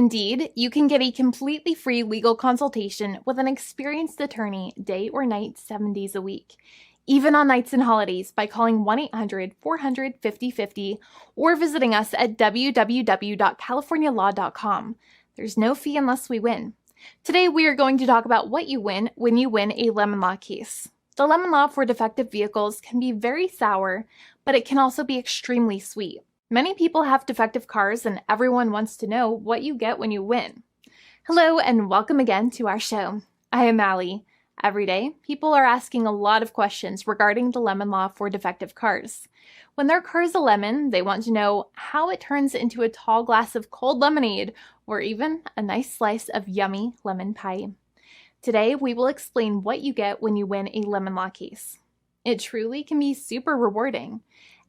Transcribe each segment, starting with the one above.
Indeed, you can get a completely free legal consultation with an experienced attorney day or night, 7 days a week, even on nights and holidays by calling 1-800-400-5050 or visiting us at www.californialaw.com. There's no fee unless we win. Today, we are going to talk about what you win when you win a lemon law case. The lemon law for defective vehicles can be very sour, but it can also be extremely sweet. Many people have defective cars, and everyone wants to know what you get when you win. Hello, and welcome again to our show. I am Allie. Every day, people are asking a lot of questions regarding the lemon law for defective cars. When their car is a lemon, they want to know how it turns into a tall glass of cold lemonade, or even a nice slice of yummy lemon pie. Today, we will explain what you get when you win a lemon law case. It truly can be super rewarding.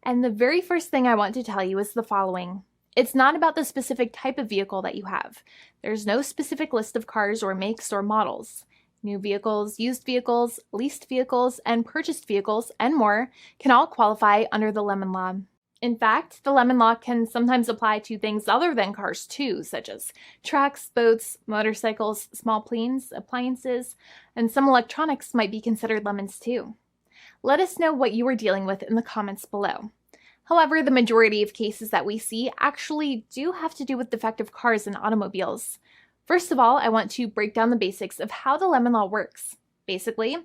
And the very first thing I want to tell you is the following. It's not about the specific type of vehicle that you have. There's no specific list of cars or makes or models. New vehicles, used vehicles, leased vehicles, and purchased vehicles, and more can all qualify under the lemon law. In fact, the lemon law can sometimes apply to things other than cars too, such as trucks, boats, motorcycles, small planes, appliances, and some electronics might be considered lemons too. Let us know what you are dealing with in the comments below. However, the majority of cases that we see actually do have to do with defective cars and automobiles. First of all, I want to break down the basics of how the lemon law works. Basically,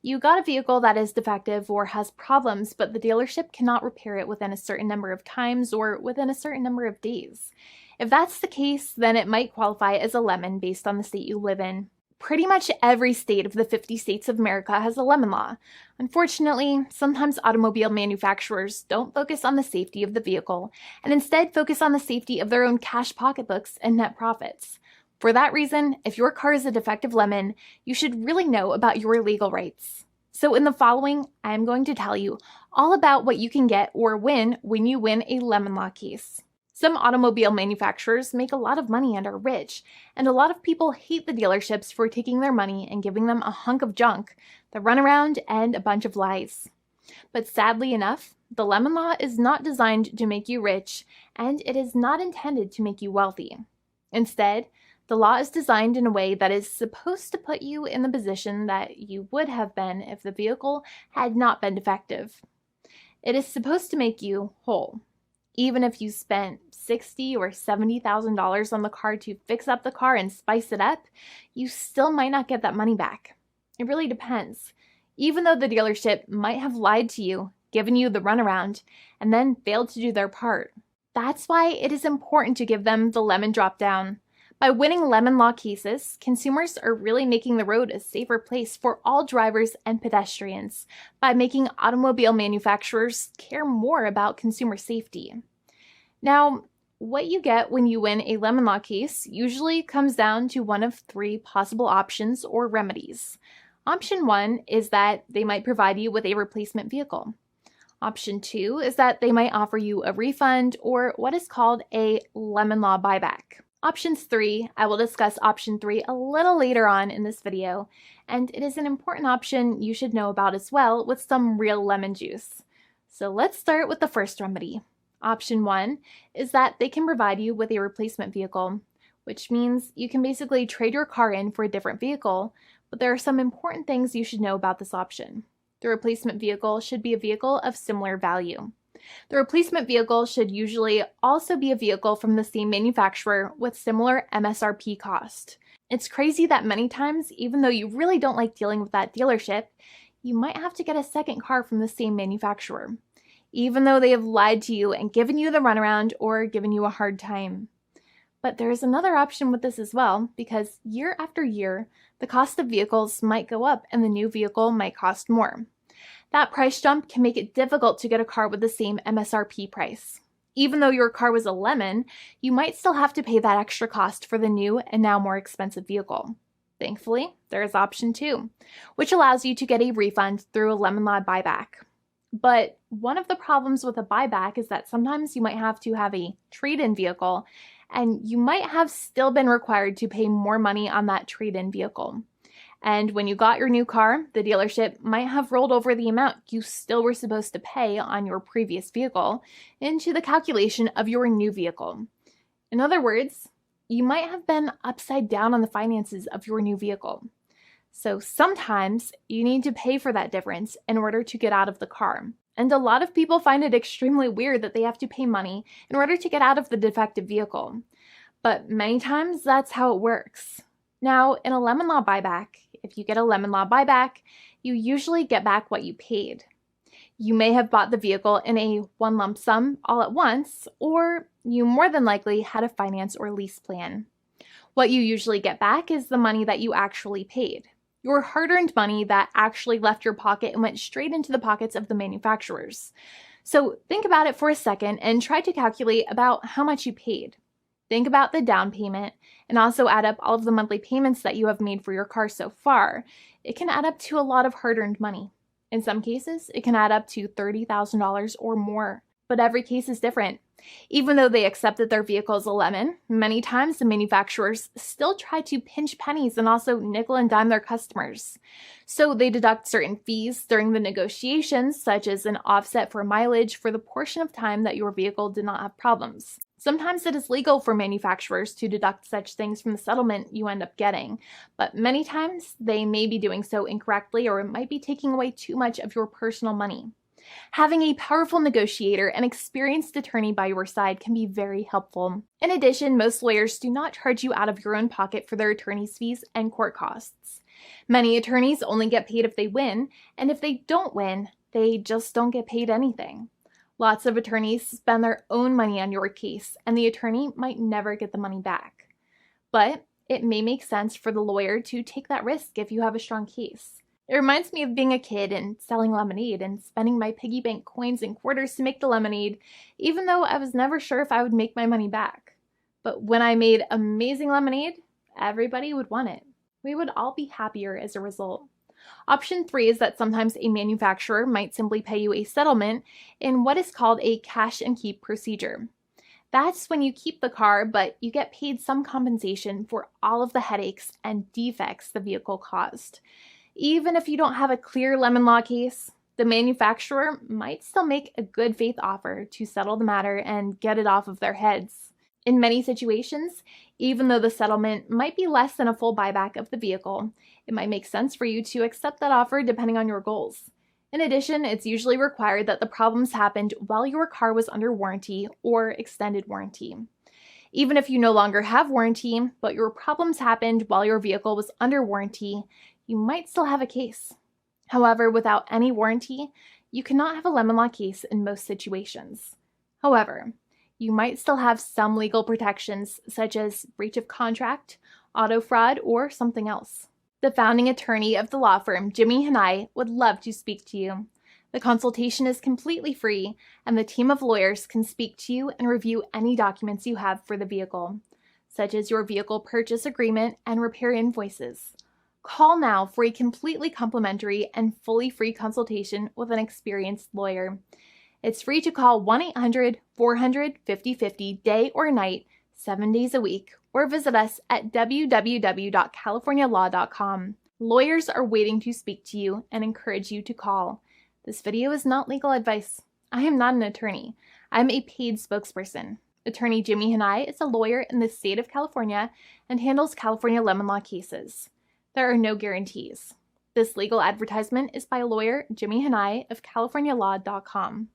you got a vehicle that is defective or has problems, but the dealership cannot repair it within a certain number of times or within a certain number of days. If that's the case, then it might qualify as a lemon based on the state you live in. Pretty much every state of the 50 states of America has a lemon law. Unfortunately, sometimes automobile manufacturers don't focus on the safety of the vehicle and instead focus on the safety of their own cash pocketbooks and net profits. For that reason, if your car is a defective lemon, you should really know about your legal rights. So in the following, I'm going to tell you all about what you can get or win when you win a lemon law case. Some automobile manufacturers make a lot of money and are rich, and a lot of people hate the dealerships for taking their money and giving them a hunk of junk, the runaround, and a bunch of lies. But sadly enough, the lemon law is not designed to make you rich, and it is not intended to make you wealthy. Instead, the law is designed in a way that is supposed to put you in the position that you would have been if the vehicle had not been defective. It is supposed to make you whole. Even if you spent $60,000 or $70,000 on the car to fix up the car and spice it up, you still might not get that money back. It really depends. Even though the dealership might have lied to you, given you the runaround, and then failed to do their part. That's why it is important to give them the lemon drop down. By winning lemon law cases, consumers are really making the road a safer place for all drivers and pedestrians by making automobile manufacturers care more about consumer safety. Now, what you get when you win a lemon law case usually comes down to one of three possible options or remedies. Option 1 is that they might provide you with a replacement vehicle. Option 2 is that they might offer you a refund or what is called a lemon law buyback. Options 3, I will discuss option 3 a little later on in this video, and it is an important option you should know about as well with some real lemon juice. So let's start with the first remedy. Option 1 is that they can provide you with a replacement vehicle, which means you can basically trade your car in for a different vehicle, but there are some important things you should know about this option. The replacement vehicle should be a vehicle of similar value. The replacement vehicle should usually also be a vehicle from the same manufacturer with similar MSRP cost. It's crazy that many times, even though you really don't like dealing with that dealership, you might have to get a second car from the same manufacturer, even though they have lied to you and given you the runaround or given you a hard time. But there is another option with this as well, because year after year, the cost of vehicles might go up and the new vehicle might cost more. That price jump can make it difficult to get a car with the same MSRP price. Even though your car was a lemon, you might still have to pay that extra cost for the new and now more expensive vehicle. Thankfully, there is option 2, which allows you to get a refund through a lemon law buyback. But one of the problems with a buyback is that sometimes you might have to have a trade-in vehicle, and you might have still been required to pay more money on that trade-in vehicle. And when you got your new car, the dealership might have rolled over the amount you still were supposed to pay on your previous vehicle into the calculation of your new vehicle. In other words, you might have been upside down on the finances of your new vehicle. So sometimes you need to pay for that difference in order to get out of the car. And a lot of people find it extremely weird that they have to pay money in order to get out of the defective vehicle. But many times that's how it works. Now, in a lemon law buyback, if you get a lemon law buyback, you usually get back what you paid. You may have bought the vehicle in a one lump sum all at once, or you more than likely had a finance or lease plan. What you usually get back is the money that you actually paid. Your hard-earned money that actually left your pocket and went straight into the pockets of the manufacturers. So think about it for a second and try to calculate about how much you paid. Think about the down payment and also add up all of the monthly payments that you have made for your car so far. It can add up to a lot of hard-earned money. In some cases, it can add up to $30,000 or more, but every case is different. Even though they accept that their vehicle is a lemon, many times the manufacturers still try to pinch pennies and also nickel and dime their customers. So they deduct certain fees during the negotiations, such as an offset for mileage for the portion of time that your vehicle did not have problems. Sometimes it is legal for manufacturers to deduct such things from the settlement you end up getting, but many times they may be doing so incorrectly or it might be taking away too much of your personal money. Having a powerful negotiator and experienced attorney by your side can be very helpful. In addition, most lawyers do not charge you out of your own pocket for their attorney's fees and court costs. Many attorneys only get paid if they win, and if they don't win, they just don't get paid anything. Lots of attorneys spend their own money on your case, and the attorney might never get the money back. But it may make sense for the lawyer to take that risk if you have a strong case. It reminds me of being a kid and selling lemonade and spending my piggy bank coins and quarters to make the lemonade, even though I was never sure if I would make my money back. But when I made amazing lemonade, everybody would want it. We would all be happier as a result. Option 3 is that sometimes a manufacturer might simply pay you a settlement in what is called a cash and keep procedure. That's when you keep the car, but you get paid some compensation for all of the headaches and defects the vehicle caused. Even if you don't have a clear lemon law case, the manufacturer might still make a good faith offer to settle the matter and get it off of their heads. In many situations, even though the settlement might be less than a full buyback of the vehicle, it might make sense for you to accept that offer depending on your goals. In addition, it's usually required that the problems happened while your car was under warranty or extended warranty. Even if you no longer have warranty, but your problems happened while your vehicle was under warranty, you might still have a case. However, without any warranty, you cannot have a lemon law case in most situations. However, you might still have some legal protections such as breach of contract, auto fraud, or something else. The founding attorney of the law firm, Jimmy and I, would love to speak to you. The consultation is completely free, and the team of lawyers can speak to you and review any documents you have for the vehicle, such as your vehicle purchase agreement and repair invoices. Call now for a completely complimentary and fully free consultation with an experienced lawyer. It's free to call 1-800-400-5050 day or night, 7 days a week, or visit us at www.californialaw.com. Lawyers are waiting to speak to you and encourage you to call. This video is not legal advice. I am not an attorney. I'm a paid spokesperson. Attorney Jimmy Hanai is a lawyer in the state of California and handles California lemon law cases. There are no guarantees. This legal advertisement is by lawyer Jimmy Hanai of CaliforniaLaw.com.